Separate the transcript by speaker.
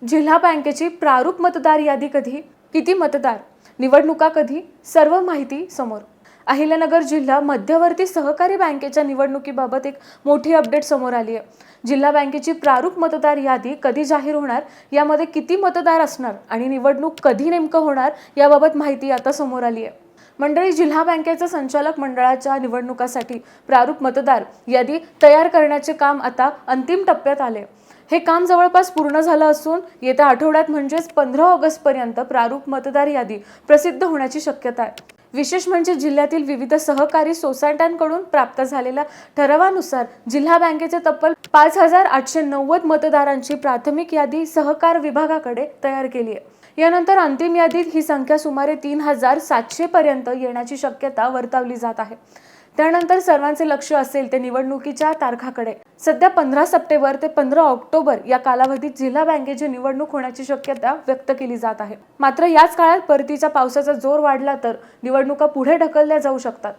Speaker 1: जिल्हा बँकेची प्रारूप मतदार यादी कधी, किती मतदार, निवडणुका कधी, सर्व माहिती समोर। अहिल्यानगर जिल्हा मध्यवर्ती सहकारी बँकेच्या निवडणुकीबाबत एक मोठी अपडेट समोर आली आहे। जिल्हा बँकेची प्रारूप मतदार यादी कधी जाहीर होणार, यामध्ये किती मतदार असणार आणि निवडणूक कधी नेमकं होणार याबाबत माहिती आता समोर आली आहे। मंडळी, जिल्हा बँकेच्या संचालक मंडळाच्या निवडणुकासाठी प्रारूप मतदार यादी तयार करण्याचे काम आता अंतिम टप्प्यात आले। हे काम जवळपास पूर्ण झालं असून येत्या आठवड्यात म्हणजेच 15 ऑगस्ट पर्यंत प्रारूप मतदार यादी प्रसिद्ध होण्याची शक्यता आहे। विशेष म्हणजे जिल्ह्यातील विविध सहकारी सोसायट्यांकडून प्राप्त झालेल्या ठरावानुसार जिल्हा बँकेचे तब्बल 5890 मतदारांची प्राथमिक यादी सहकार विभागाकडे तयार केली आहे। यानंतर अंतिम यादीत ही संख्या सुमारे 3700 पर्यंत येण्याची शक्यता वर्तवली जात आहे। त्यानंतर सर्वांचे लक्ष असेल ते निवडणुकीच्या तारखाकडे। सध्या 15 सप्टेंबर ते 15 ऑक्टोबर या कालावधीत जिल्हा बँकेची निवडणूक होण्याची शक्यता व्यक्त केली जात आहे। मात्र याच काळात परतीच्या पावसाचा जोर वाढला तर निवडणुका पुढे ढकलल्या जाऊ शकतात।